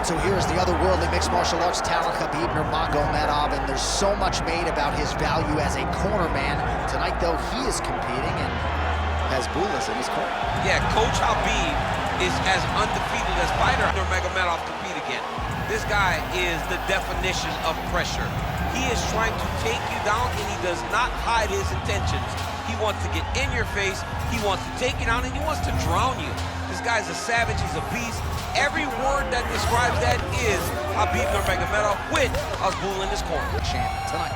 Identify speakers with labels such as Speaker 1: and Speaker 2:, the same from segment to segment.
Speaker 1: right, so here's the otherworldly mixed martial arts talent, Khabib Nurmagomedov, and there's so much made about his value as a corner man. Tonight, though, he is competing and has Bulas in his corner.
Speaker 2: Yeah, Coach Habib is as undefeated as fighter Nurmagomedov compete again. This guy is the definition of pressure. He is trying to take you down, and he does not hide his intentions. He wants to get in your face, he wants to take you down, and he wants to drown you. This guy's a savage, he's a beast. Every word that describes that is Khabib Nurmagomedov with Abdul in his corner.
Speaker 1: Champ tonight.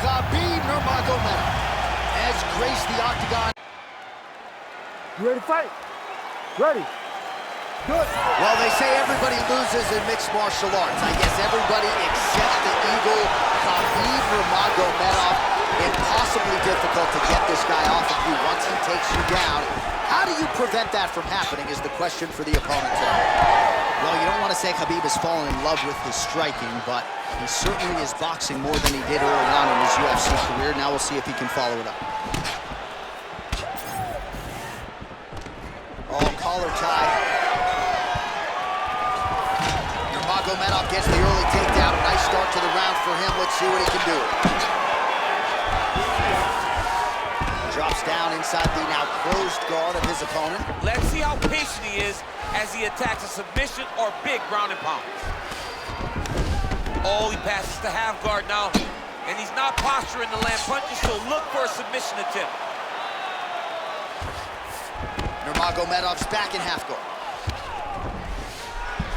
Speaker 1: Khabib Nurmagomedov has graced the octagon.
Speaker 3: You ready to fight? Ready. Good.
Speaker 1: Well, they say everybody loses in mixed martial arts. I guess everybody except the Eagle, Khabib Nurmagomedov. Impossibly difficult to get this guy off of you once he takes you down. How do you prevent that from happening is the question for the opponent tonight. Well, you don't want to say Khabib has fallen in love with his striking, but he certainly is boxing more than he did early on in his UFC career. Now we'll see if he can follow it up. Oh, collar tie. Nurmagomedov gets the early takedown. A nice start to the round for him. Let's see what he can do. Drops down inside the now closed guard of his opponent.
Speaker 2: Let's see how patient he is as he attacks a submission or big ground and pound. Oh, he passes to half guard now, and he's not posturing to land punches, so look for a submission attempt.
Speaker 1: Nurmagomedov's back in half guard.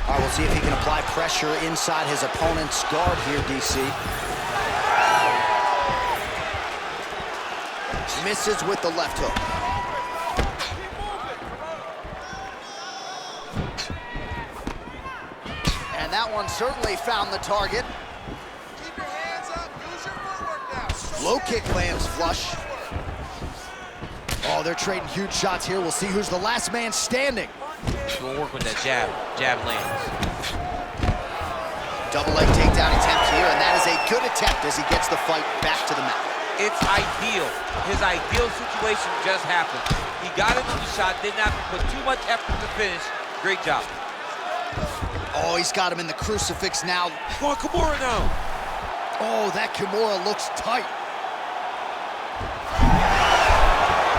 Speaker 1: All right, we'll see if he can apply pressure inside his opponent's guard here, DC. Misses with the left hook. And that one certainly found the target.
Speaker 4: Keep your hands up, use your footwork now.
Speaker 1: Low kick lands flush. Oh, they're trading huge shots here. We'll see who's the last man standing.
Speaker 2: We'll work with that jab. Jab lands.
Speaker 1: Double leg takedown attempt here, and that is a good attempt as he gets the fight back to the mat.
Speaker 2: It's ideal. His ideal situation just happened. He got into the shot, didn't have to put too much effort to finish. Great job.
Speaker 1: Oh, he's got him in the crucifix now.
Speaker 2: Go on, Kimura now.
Speaker 1: Oh, that Kimura looks tight.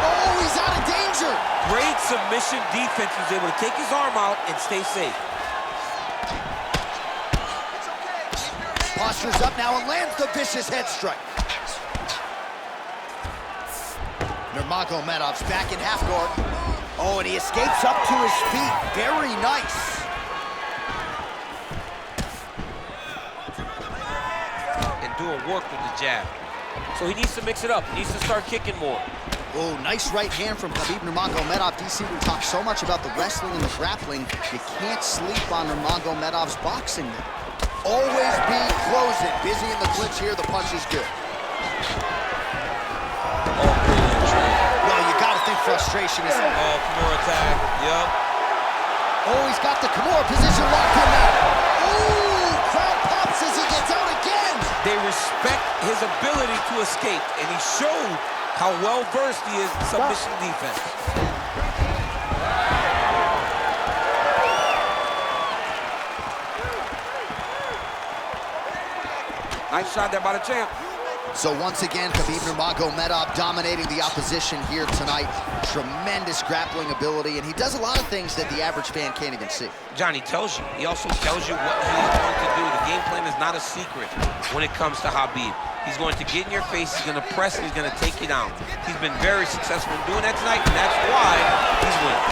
Speaker 1: Oh, he's out of danger.
Speaker 2: Great submission defense. He was able to take his arm out and stay safe.
Speaker 1: Postures up now and lands the vicious head strike. Nurmagomedov's back in half guard. Oh, and he escapes up to his feet. Very nice.
Speaker 2: And doing work with the jab. So he needs to mix it up. He needs to start kicking more.
Speaker 1: Oh, nice right hand from Khabib Nurmagomedov. DC, we talk so much about the wrestling and the grappling. You can't sleep on Nurmagomedov's boxing there. Always be closing. Busy in the clinch here. The punch is good. Frustration is...
Speaker 2: Oh, Kimura tag. Yep.
Speaker 1: Oh, he's got the Kimura position locked in now. Ooh, crowd pops as he gets out again.
Speaker 2: They respect his ability to escape, and he showed how well-versed he is in submission defense. Nice shot there by the champ.
Speaker 1: So once again, Khabib Nurmagomedov dominating the opposition here tonight. Tremendous grappling ability, and he does a lot of things that the average fan can't even see.
Speaker 2: Johnny tells you. He also tells you what he's going to do. The game plan is not a secret when it comes to Khabib. He's going to get in your face, he's going to press, and he's going to take you down. He's been very successful in doing that tonight, and that's why he's winning.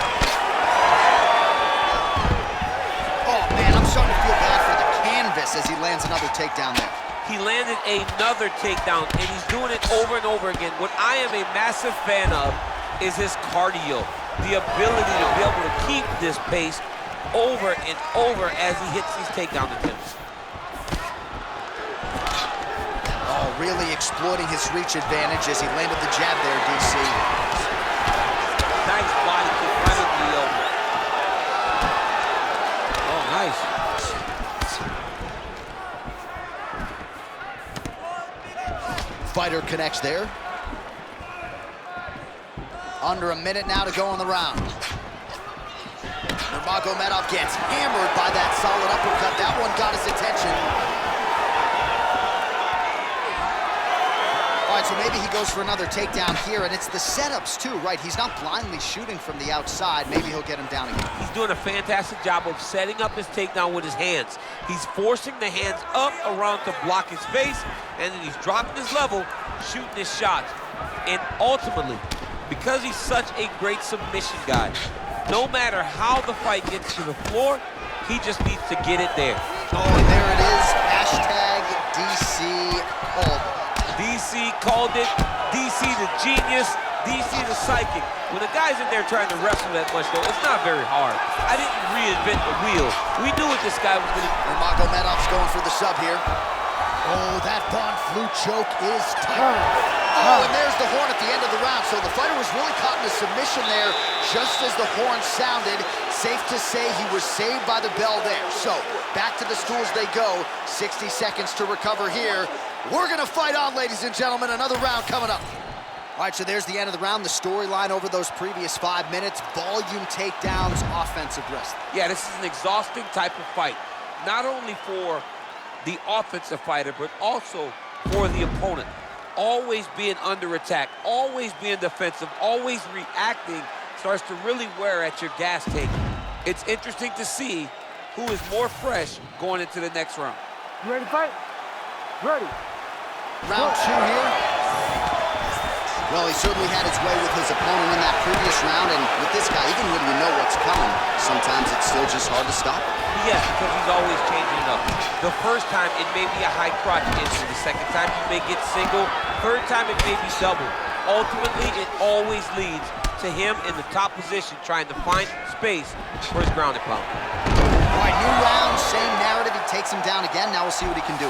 Speaker 1: Oh, man, I'm starting to feel bad for the canvas as he lands another takedown there.
Speaker 2: He landed another takedown, and he's doing it over and over again. What I am a massive fan of is his cardio, the ability to be able to keep this pace over and over as he hits these takedown attempts.
Speaker 1: Oh, really exploiting his reach advantage as he landed the jab there, DC.
Speaker 2: Nice body kick right into the elbow. Oh, nice.
Speaker 1: fighter connects there. Under a minute now to go in the round. Nurmagomedov gets hammered by that solid uppercut. That one got his attention. All right, so maybe he goes for another takedown here, and it's the setups too, right? He's not blindly shooting from the outside. Maybe he'll get him down again.
Speaker 2: He's doing a fantastic job of setting up his takedown with his hands. He's forcing the hands up around to block his face, and then he's dropping his level, shooting his shots. And ultimately, because he's such a great submission guy, no matter how the fight gets to the floor, he just needs to get it there.
Speaker 1: Oh, and there it is. Hashtag DC called it.
Speaker 2: DC called it. DC the genius. DC the psychic. When a guy's in there trying to wrestle that much, though, it's not very hard. I didn't reinvent the wheel. We knew what this guy was going to do.
Speaker 1: Nurmagomedov's going for the sub here. Oh, that Von Flue choke is tight. Oh, and there's the horn at the end of the round. So the fighter was really caught in a submission there just as the horn sounded. Safe to say he was saved by the bell there. So back to the stools they go. 60 seconds to recover here. We're going to fight on, ladies and gentlemen. Another round coming up. All right, so there's the end of the round. The storyline over those previous 5 minutes. Volume takedowns, offensive wrestling.
Speaker 2: Yeah, this is an exhausting type of fight. Not only for the offensive fighter, but also for the opponent. Always being under attack, always being defensive, always reacting starts to really wear at your gas tank. It's interesting to see who is more fresh going into the next round.
Speaker 3: You ready to fight? Ready.
Speaker 1: Round two here. Well, he certainly had his way with his opponent in that previous round, and with this guy, even when you know what's coming, sometimes it's still just hard to stop him.
Speaker 2: Yes, because he's always changing up. The first time, it may be a high crotch injury. The second time, you may get single. Third time, it may be double. Ultimately, it always leads to him in the top position, trying to find space for his ground and pound.
Speaker 1: All right, new round, same narrative. He takes him down again. Now we'll see what he can do.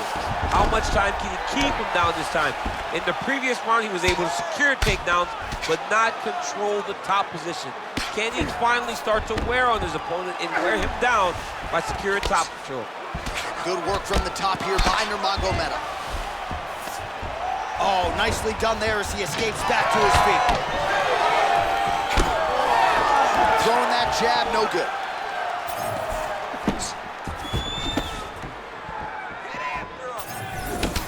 Speaker 2: How much time can he keep him down this time? In the previous round, he was able to secure takedowns, but not control the top position. Can he finally start to wear on his opponent and wear him down by securing top control?
Speaker 1: Good work from the top here by Nurmagomedov. Oh, nicely done there as he escapes back to his feet. Throwing that jab, no good.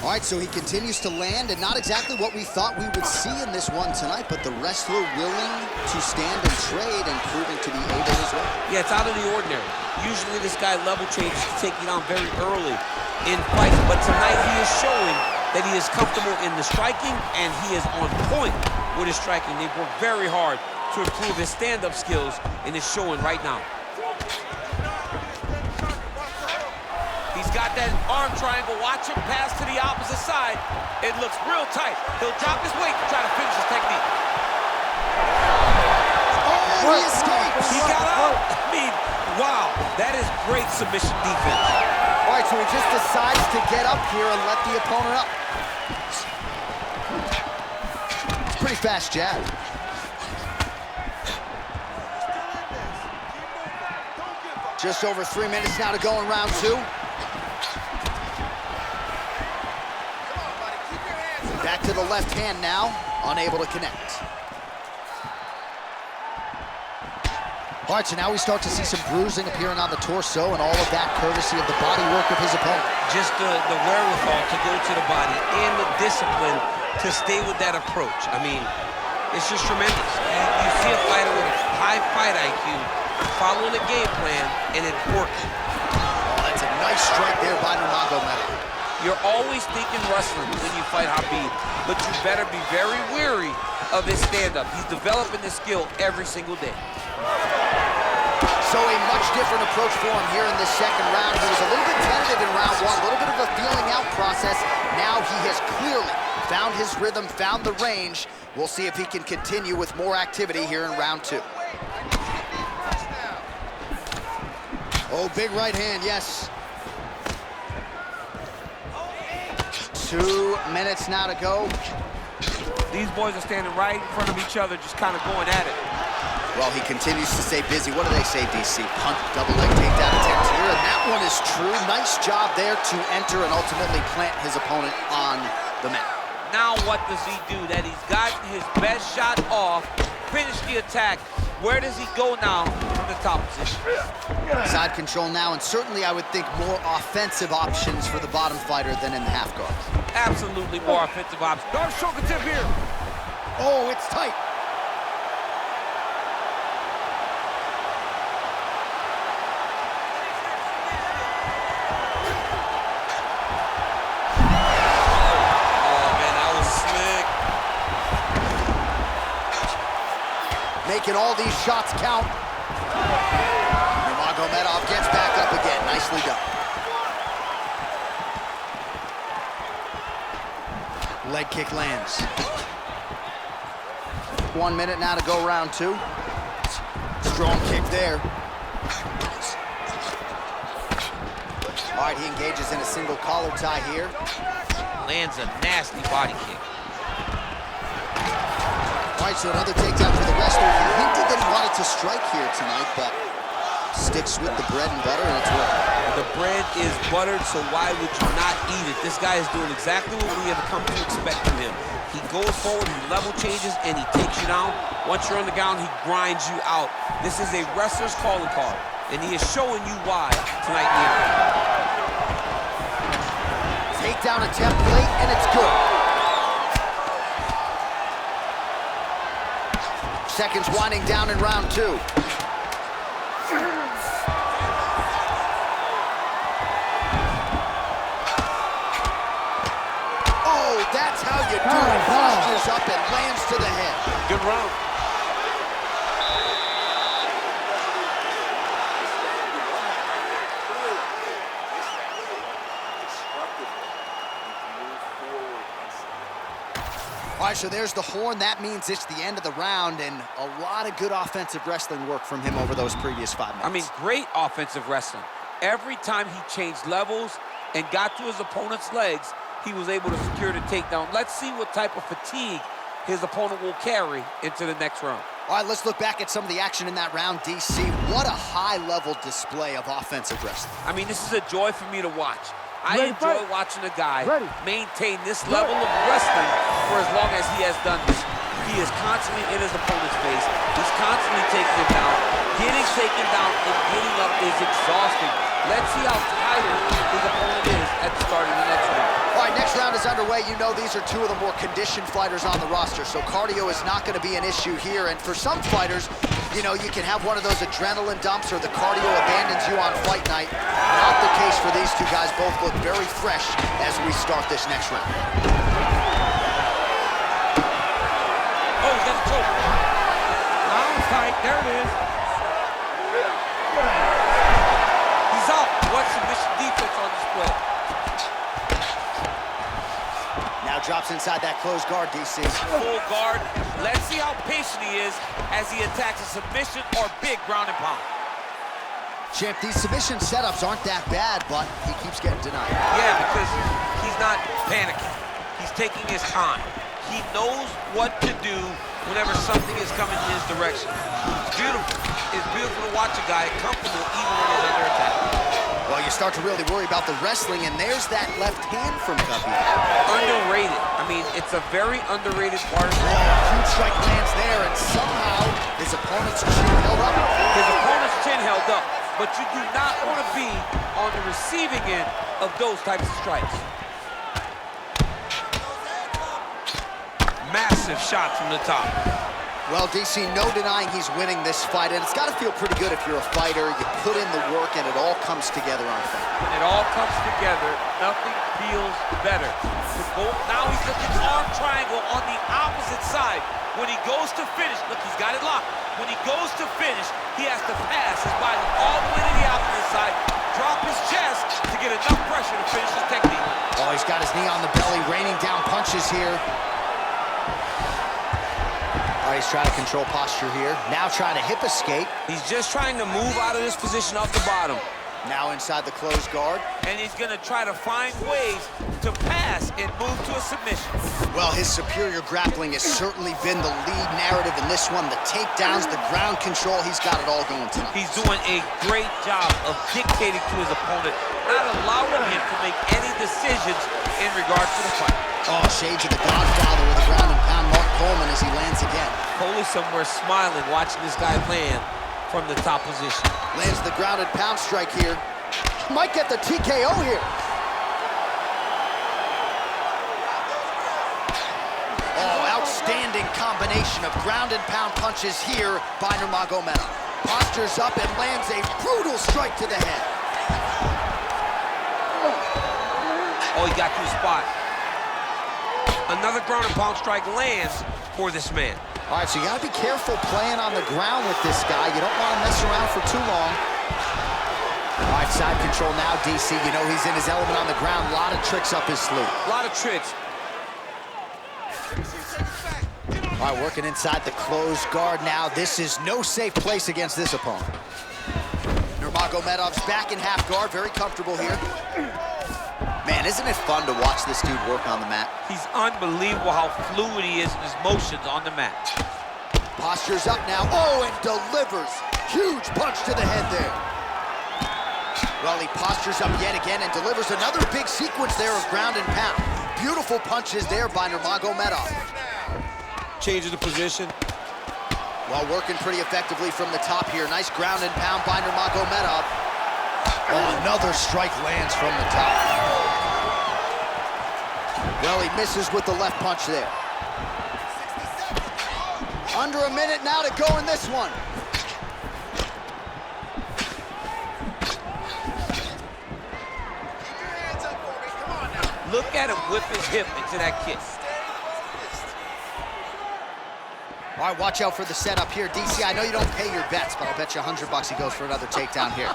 Speaker 1: All right, so he continues to land, and not exactly what we thought we would see in this one tonight, but the wrestler willing to stand and trade and proving to be able as well.
Speaker 2: Yeah, it's out of the ordinary. Usually this guy level changes to take you down very early in fights, but tonight he is showing that he is comfortable in the striking, and he is on point with his striking. They've worked very hard to improve his stand-up skills, and it's showing right now. He's got that arm triangle. Watch him pass to the opposite side. It looks real tight. He'll drop his weight to try to finish his technique.
Speaker 1: Oh, he escapes!
Speaker 2: He got out. I mean, wow, that is great submission defense.
Speaker 1: All right, so he just decides to get up here and let the opponent up. It's a pretty fast jab. Just over 3 minutes now to go in round two. Back to the left hand now, unable to connect. All right, so now we start to see some bruising appearing on the torso, and all of that courtesy of the body work of his opponent.
Speaker 2: Just the wherewithal to go to the body and the discipline to stay with that approach. I mean, it's just tremendous. You see a fighter with a high fight IQ following a game plan, and it's working.
Speaker 1: Oh, that's a nice strike there by Nurmagomedov.
Speaker 2: You're always thinking wrestling when you fight Khabib, but you better be very wary of his stand-up. He's developing this skill every single day.
Speaker 1: So a much different approach for him here in this second round. He was a little bit tentative in round one, a little bit of a feeling out process. Now he has clearly found his rhythm, found the range. We'll see if he can continue with more activity here in round two. Oh, big right hand, yes. 2 minutes now to go.
Speaker 2: These boys are standing right in front of each other, just kind of going at it.
Speaker 1: Well, he continues to stay busy. What do they say, DC? Punt, double leg takedown attempt here, and that one is true. Nice job there to enter and ultimately plant his opponent on the mat.
Speaker 2: Now what does he do? That he's gotten his best shot off, finished the attack. Where does he go now from the top position?
Speaker 1: Side control now, and certainly I would think more offensive options for the bottom fighter than in the half guard.
Speaker 2: Absolutely more offensive options.
Speaker 3: Guard shoulder tip here.
Speaker 1: Oh, it's tight. Making all these shots count. Nurmagomedov gets back up again. Nicely done. Leg kick lands. 1 minute now to go round two. Strong kick there. All right, he engages in a single collar tie here.
Speaker 2: Lands a nasty body kick.
Speaker 1: All right, so another takedown for the wrestler. He hinted that he wanted to strike here tonight, but sticks with the bread and butter, and it's working.
Speaker 2: The bread is buttered, so why would you not eat it? This guy is doing exactly what we have come to expect from him. He goes forward, he level changes, and he takes you down. Once you're on the ground, he grinds you out. This is a wrestler's calling card, and he is showing you why tonight here.
Speaker 1: Takedown attempt late, and it's good. Seconds winding down in round two. Oh, that's how you do it. Postures up and lands to the head.
Speaker 2: Good round.
Speaker 1: All right, so there's the horn. That means it's the end of the round, and a lot of good offensive wrestling work from him over those previous 5 minutes.
Speaker 2: I mean, great offensive wrestling. Every time he changed levels and got to his opponent's legs, he was able to secure the takedown. Let's see what type of fatigue his opponent will carry into the next round.
Speaker 1: All right, let's look back at some of the action in that round, DC. What a high-level display of offensive wrestling.
Speaker 2: I mean, this is a joy for me to watch. I enjoy watching a guy maintain this level of wrestling for as long as he has done this. He is constantly in his opponent's face. He's constantly taking him down. Getting taken down and getting up is exhausting. Let's see how tired his opponent is at the start of the next round.
Speaker 1: All right, next round is underway. You know these are two of the more conditioned fighters on the roster, so cardio is not going to be an issue here. And for some fighters, you know, you can have one of those adrenaline dumps or the cardio abandons you on fight night. Not the case for these two guys. Both look very fresh as we start this next round.
Speaker 2: Oh, he's got the choke.
Speaker 3: Arm tight, there it is.
Speaker 2: He's out. What submission defense on display.
Speaker 1: Now drops inside that closed guard, DC.
Speaker 2: Full guard. Let's see how patient he is as he attacks a submission or big ground and pound.
Speaker 1: Champ, these submission setups aren't that bad, but he keeps getting denied.
Speaker 2: Yeah, because he's not panicking. He's taking his time. He knows what to do whenever something is coming in his direction. It's beautiful. It's beautiful to watch a guy comfortable even when he's under attack.
Speaker 1: Well, you start to really worry about the wrestling, and there's that left hand from Khabib.
Speaker 2: Underrated. I mean, it's a very underrated part of the game.
Speaker 1: Huge strike lands there, and somehow his opponent's chin held up.
Speaker 2: His opponent's chin held up, but you do not want to be on the receiving end of those types of strikes. Massive shot from the top.
Speaker 1: Well, DC, no denying he's winning this fight, and it's got to feel pretty good if you're a fighter. You put in the work, and it all comes together on fight.
Speaker 2: When it all comes together, nothing feels better. Now he's looking arm triangle on the opposite side. When he goes to finish, look, he's got it locked. When he goes to finish, he has to pass his body all the way to the opposite side, drop his chest to get enough pressure to finish his technique.
Speaker 1: Oh, he's got his knee on the belly, raining down punches here. All right, he's trying to control posture here. Now trying to hip escape.
Speaker 2: He's just trying to move out of this position off the bottom.
Speaker 1: Now inside the closed guard.
Speaker 2: And he's gonna try to find ways to pass and move to a submission.
Speaker 1: Well, his superior grappling has certainly been the lead narrative in this one. The takedowns, the ground control, he's got it all going tonight.
Speaker 2: He's doing a great job of dictating to his opponent, not allowing him to make any decisions in regards to the fight.
Speaker 1: Oh, shades of the Godfather with a ground and pound. Mark Coleman as he lands again.
Speaker 2: Coley somewhere smiling, watching this guy land from the top position.
Speaker 1: Lands the ground and pound strike here. Might get the TKO here. Oh, outstanding combination of ground and pound punches here by Nurmagomedov. Postures up and lands a brutal strike to the head.
Speaker 2: Oh, he got to the spot. Another ground and pound strike lands for this man.
Speaker 1: All right, so you gotta be careful playing on the ground with this guy. You don't want to mess around for too long. All right, side control now, DC. You know he's in his element on the ground. A lot of tricks up his sleeve.
Speaker 2: A lot of tricks.
Speaker 1: All right, working inside the closed guard now. This is no safe place against this opponent. Nurmagomedov's back in half guard, very comfortable here. Man, isn't it fun to watch this dude work on the mat?
Speaker 2: He's unbelievable how fluid he is in his motions on the mat.
Speaker 1: Postures up now. Oh, and delivers. Huge punch to the head there. Well, he postures up yet again and delivers another big sequence there of ground and pound. Beautiful punches there by Nurmagomedov.
Speaker 2: Changes the position.
Speaker 1: While working pretty effectively from the top here. Nice ground and pound by Nurmagomedov. Oh, another strike lands from the top. Well, he misses with the left punch there. Under a minute now to go in this one.
Speaker 2: Look at him whip his hip into that kick.
Speaker 1: All right, watch out for the setup here. DC, I know you don't pay your bets, but I'll bet you $100 he goes for another takedown here.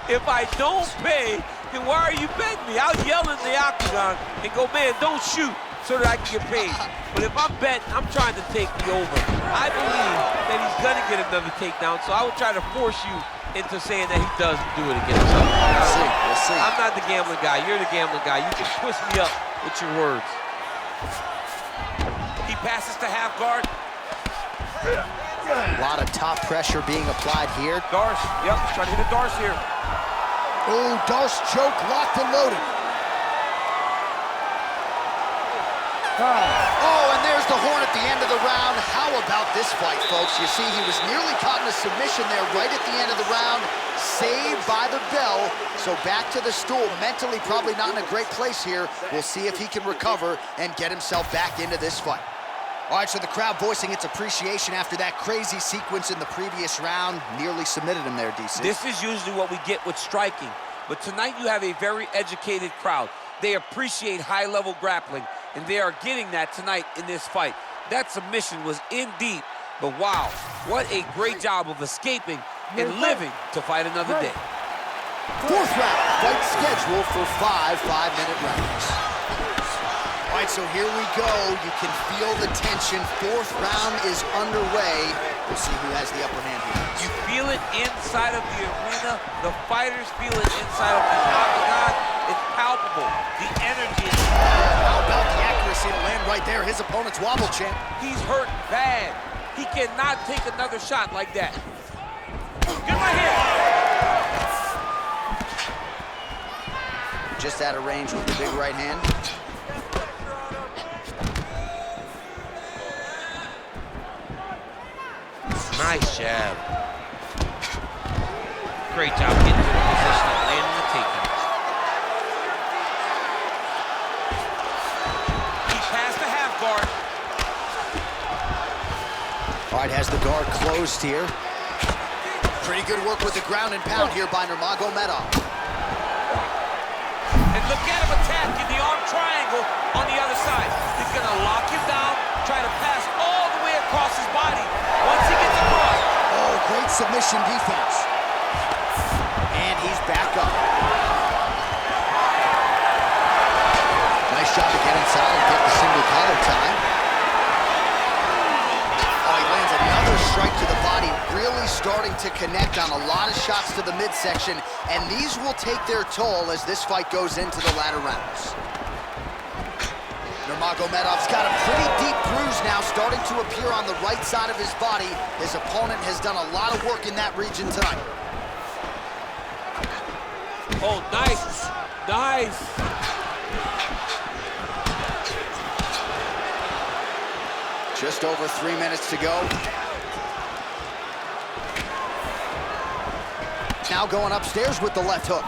Speaker 2: If I don't pay, then why are you betting me? I'll yell in the octagon and go, man, don't shoot, so that I can get paid. But if I'm betting, I'm trying to take the over. I believe that he's gonna get another takedown, so I would try to force you into saying that he doesn't do it again. So,
Speaker 1: We'll see.
Speaker 2: I'm not the gambling guy. You're the gambling guy. You can twist me up with your words. He passes to half guard.
Speaker 1: A lot of top pressure being applied here.
Speaker 2: Darce, yep, trying to hit a Darce here.
Speaker 1: Oh, Darce choke, locked and loaded. Oh, and there's the horn at the end of the round. How about this fight, folks? You see, he was nearly caught in a submission there right at the end of the round. Saved by the bell. So back to the stool. Mentally probably not in a great place here. We'll see if he can recover and get himself back into this fight. All right, so the crowd voicing its appreciation after that crazy sequence in the previous round. Nearly submitted him there, DC.
Speaker 2: This is usually what we get with striking. But tonight you have a very educated crowd. They appreciate high-level grappling, and they are getting that tonight in this fight. That submission was in deep, but wow, what a great job of escaping and living to fight another day.
Speaker 1: Fourth round, fight scheduled for 5 5-minute rounds. All right, so here we go. You can feel the tension. Fourth round is underway. We'll see who has the upper hand here.
Speaker 2: You feel it inside of the arena. The fighters feel it inside of the octagon. It's palpable. The energy is...
Speaker 1: How about the accuracy to land right there? His opponent's wobble champ.
Speaker 2: He's hurt bad. He cannot take another shot like that. Get my hand.
Speaker 1: Just out of range with the big right hand.
Speaker 2: Nice jab. Great job getting to the position and landing the takedown. He passed the half guard.
Speaker 1: All right, has the guard closed here. Pretty good work with the ground and pound here by Nurmagomedov.
Speaker 2: And look at him attacking the arm triangle on the other side. He's gonna lock him down, try to pass all the way across his body. Once he gets across.
Speaker 1: Oh, great submission defense. And he's back up. Nice job to get inside and get the single collar time. Oh, he lands another strike to the body, really starting to connect on a lot of shots to the midsection, and these will take their toll as this fight goes into the latter rounds. Nurmagomedov's got a pretty deep bruise now starting to appear on the right side of his body. His opponent has done a lot of work in that region tonight.
Speaker 2: Oh, nice. Nice.
Speaker 1: Just over 3 minutes to go. Now going upstairs with the left hook.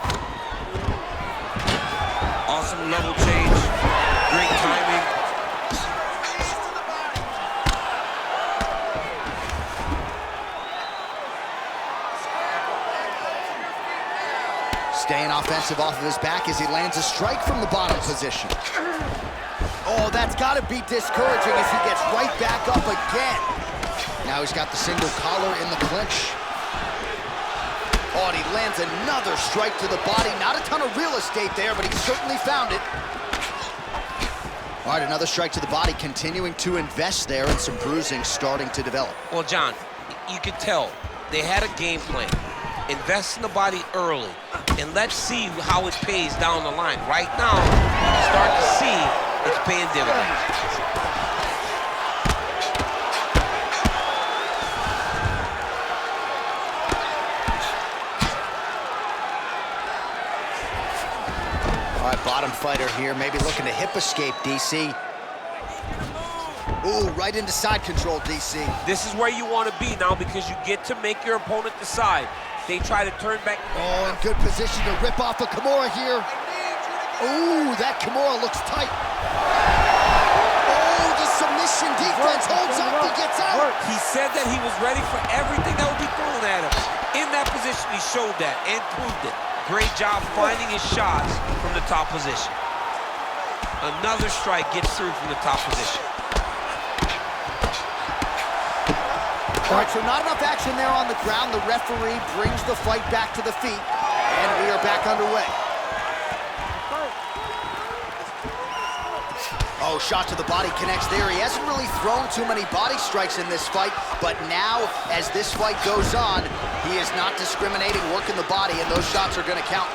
Speaker 2: Awesome level change. Great timing.
Speaker 1: Staying offensive off of his back as he lands a strike from the bottom position. Oh, that's got to be discouraging as he gets right back up again. Now he's got the single collar in the clinch. Oh, and he lands another strike to the body. Not a ton of real estate there, but he certainly found it. All right, another strike to the body, continuing to invest there, and some bruising starting to develop.
Speaker 2: Well, John, you could tell they had a game plan. Invest in the body early, and let's see how it pays down the line. Right now, you can start to see it's paying dividends.
Speaker 1: All right, bottom fighter here, maybe looking to hip escape, DC. Ooh, right into side control, DC.
Speaker 2: This is where you want to be now because you get to make your opponent decide. They try to turn back.
Speaker 1: Oh, in good position to rip off a Kimura here. Ooh, that Kimura looks tight. Oh, the submission defense holds up, he gets out.
Speaker 2: He said that he was ready for everything that would be thrown at him. In that position, he showed that and proved it. Great job finding his shots from the top position. Another strike gets through from the top position.
Speaker 1: All right, so not enough action there on the ground. The referee brings the fight back to the feet, and we are back underway. Oh, shot to the body connects there. He hasn't really thrown too many body strikes in this fight, but now, as this fight goes on, he is not discriminating, working the body, and those shots are going to count.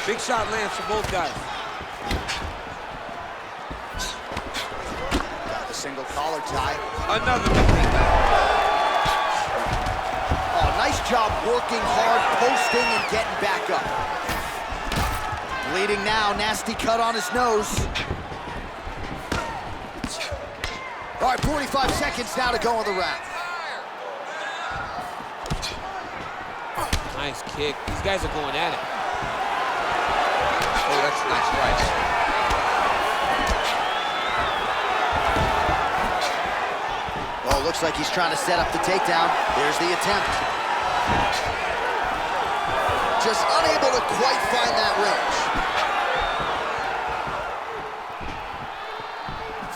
Speaker 2: Big shot lands for both guys.
Speaker 1: Single collar tie.
Speaker 2: Another big back.
Speaker 1: Oh, nice job working hard, posting, and getting back up. Bleeding now, nasty cut on his nose. All right, 45 seconds now to go in the round.
Speaker 2: Nice kick. These guys are going at it. Oh, that's a nice right.
Speaker 1: Oh, looks like he's trying to set up the takedown. There's the attempt. Just unable to quite find that range.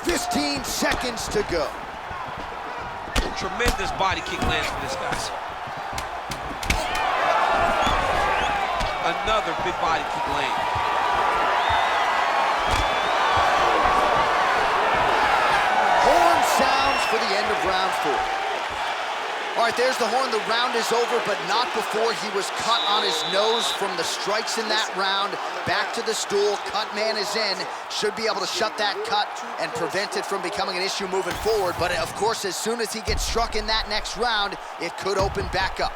Speaker 1: 15 seconds to go.
Speaker 2: Tremendous body kick lands for this guy. Another big body kick lands.
Speaker 1: Horn sounds for the end of round 4. All right, there's the horn. The round is over, but not before he was cut on his nose from the strikes in that round. Back to the stool. Cut man is in. Should be able to shut that cut and prevent it from becoming an issue moving forward. But, of course, as soon as he gets struck in that next round, it could open back up.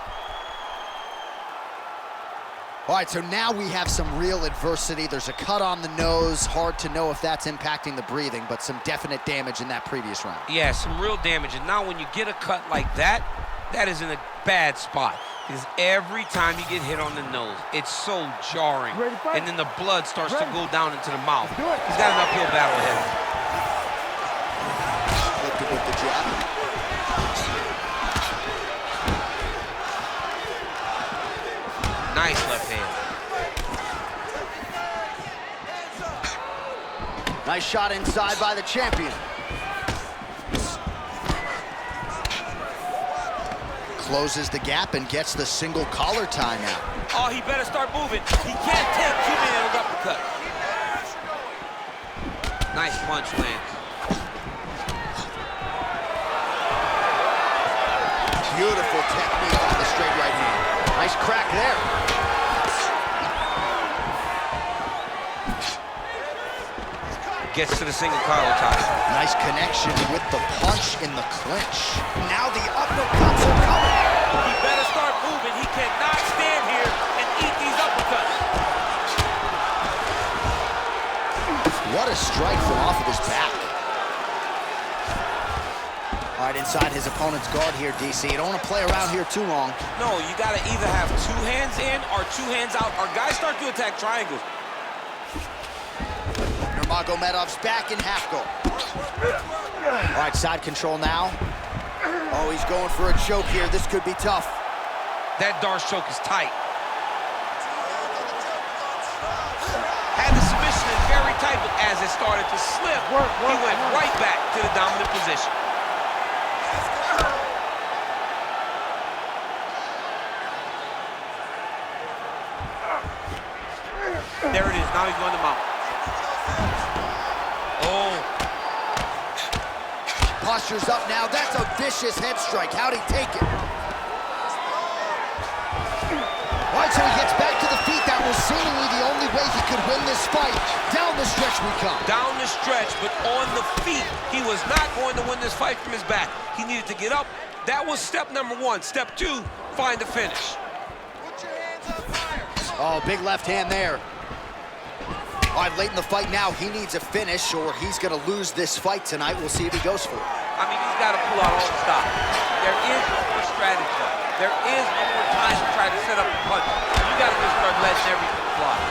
Speaker 1: All right, so now we have some real adversity. There's a cut on the nose. Hard to know if that's impacting the breathing, but some definite damage in that previous round.
Speaker 2: Yeah, some real damage. And now when you get a cut like that, that is in a bad spot. Because every time you get hit on the nose, it's so jarring. And then the blood starts to go down into the mouth. He's got an uphill battle ahead of him.
Speaker 1: Lifted with the jab.
Speaker 2: Nice left hand.
Speaker 1: Nice shot inside by the champion. Closes the gap and gets the single collar tie now.
Speaker 2: Oh, he better start moving. He can't take too many of those uppercuts. Nice punch lands.
Speaker 1: Beautiful technique on the straight right hand. Nice crack there.
Speaker 2: Gets to the single collar tie.
Speaker 1: Nice connection with the punch in the clinch. Now the uppercuts are coming.
Speaker 2: He better start moving. He cannot stand here and eat these uppercuts.
Speaker 1: What a strike from off of his back. All right, inside his opponent's guard here, DC. You don't want to play around here too long.
Speaker 2: No, you got to either have 2 hands in or 2 hands out, or guys start to attack triangles.
Speaker 1: Nurmagomedov's back in half guard. All right, side control now. Oh, he's going for a choke here. This could be tough.
Speaker 2: That Darce choke is tight. Had the submission in very tight, but as it started to slip, he went right back to the dominant position. There it is. Now he's going to mount. Oh.
Speaker 1: Posture's up now. That's a vicious head strike. How'd he take it? All right, so he gets back to the feet. That was seemingly the only way he could win this fight. Down the stretch we come.
Speaker 2: Down the stretch, but on the feet. He was not going to win this fight from his back. He needed to get up. That was step number 1. Step 2, find the finish.
Speaker 4: Put your hands up higher.
Speaker 1: Oh, big left hand there. All right, late in the fight now, he needs a finish or he's going to lose this fight tonight. We'll see if he goes for it.
Speaker 2: I mean, he's got to pull out all the stops. There is no more strategy. There is no more time to try to set up a punch. You got to just start letting everything fly.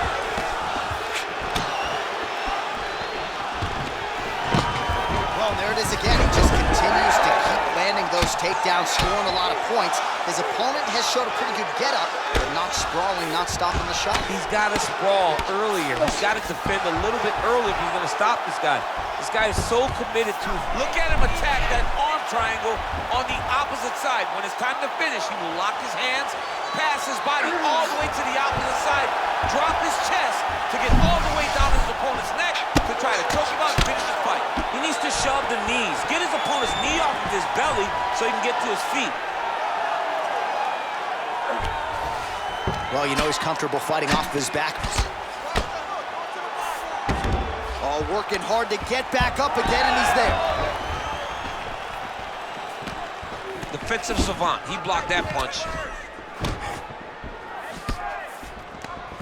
Speaker 1: Well, there it is again. He just continues to keep landing those takedowns, scoring a lot of points. His opponent has showed a pretty good get-up, but not sprawling, not stopping the shot.
Speaker 2: He's got to sprawl earlier. He's got to defend a little bit early if he's going to stop this guy. This guy is so committed to, look at him attack that arm triangle on the opposite side. When it's time to finish, he will lock his hands, pass his body all the way to the opposite side, drop his chest to get all the way down his opponent's neck to try to choke him out and finish the fight. He needs to shove the knees, get his opponent's knee off of his belly so he can get to his feet.
Speaker 1: Well, you know he's comfortable fighting off of his back. Oh, working hard to get back up again, and he's there.
Speaker 2: Defensive savant, he blocked that punch.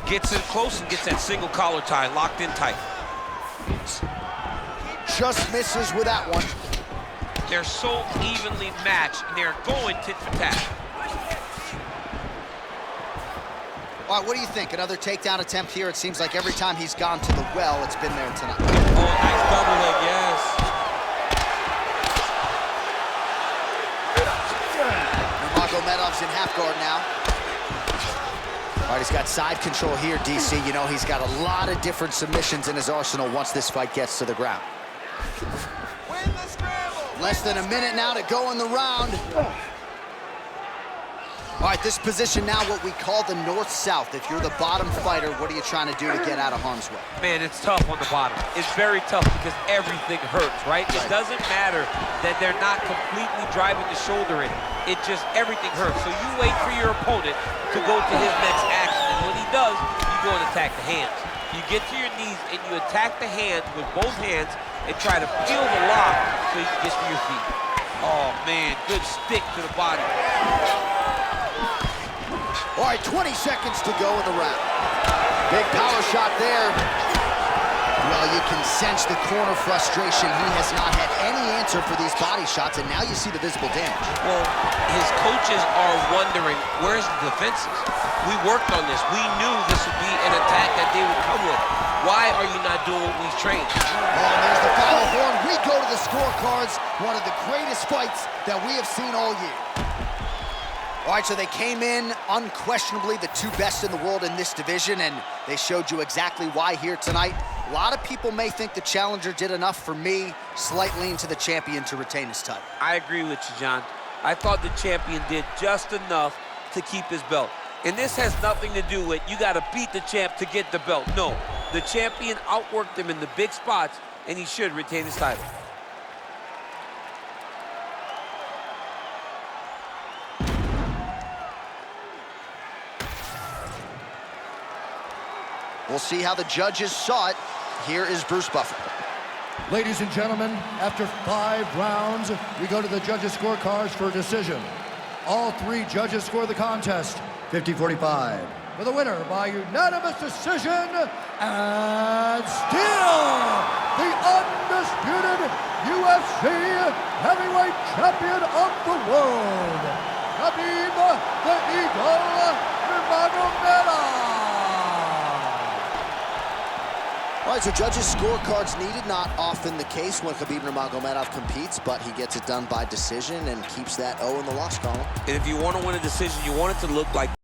Speaker 2: Gets in close and gets that single collar tie locked in tight.
Speaker 1: Just misses with that one.
Speaker 2: They're so evenly matched, and they're going tit for tat.
Speaker 1: All right, what do you think? Another takedown attempt here. It seems like every time he's gone to the well, it's been there tonight.
Speaker 2: Oh, nice double leg, yes.
Speaker 1: Nurmagomedov's in half guard now. All right, he's got side control here, DC. You know, he's got a lot of different submissions in his arsenal once this fight gets to the ground.
Speaker 4: Win the scramble.
Speaker 1: Less than a minute now to go in the round. All right, this position now, what we call the north-south. If you're the bottom fighter, what are you trying to do to get out of harm's way?
Speaker 2: Man, it's tough on the bottom. It's very tough because everything hurts, right? It doesn't matter that they're not completely driving the shoulder in. It just, everything hurts. So you wait for your opponent to go to his next action. And when he does, you go and attack the hands. You get to your knees and you attack the hands with both hands and try to peel the lock so you can get to your feet. Oh, man, good stick to the body.
Speaker 1: All right, 20 seconds to go in the round. Big power shot there. Well, you can sense the corner frustration. He has not had any answer for these body shots, and now you see the visible damage.
Speaker 2: Well, his coaches are wondering, where's the defenses? We worked on this. We knew this would be an attack that they would come with. Why are you not doing what we've trained?
Speaker 1: Oh, and there's the foul horn. We go to the scorecards. One of the greatest fights that we have seen all year. All right, so they came in unquestionably the 2 best in the world in this division, and they showed you exactly why here tonight. A lot of people may think the challenger did enough. For me, slight lean to the champion to retain his title.
Speaker 2: I agree with you, John. I thought the champion did just enough to keep his belt. And this has nothing to do with you got to beat the champ to get the belt. No, the champion outworked him in the big spots, and he should retain his title.
Speaker 1: We'll see how the judges saw it. Here is Bruce Buffer.
Speaker 5: Ladies and gentlemen, after 5 rounds, we go to the judges' scorecards for a decision. All 3 judges score the contest 50-45, for the winner by unanimous decision, and still the undisputed UFC heavyweight champion of the world, Khabib the Eagle Nurmagomedov.
Speaker 1: All right, so judges' scorecards needed. Not often the case when Khabib Nurmagomedov competes, but he gets it done by decision and keeps that O in the loss column.
Speaker 2: And if you want to win a decision, you want it to look like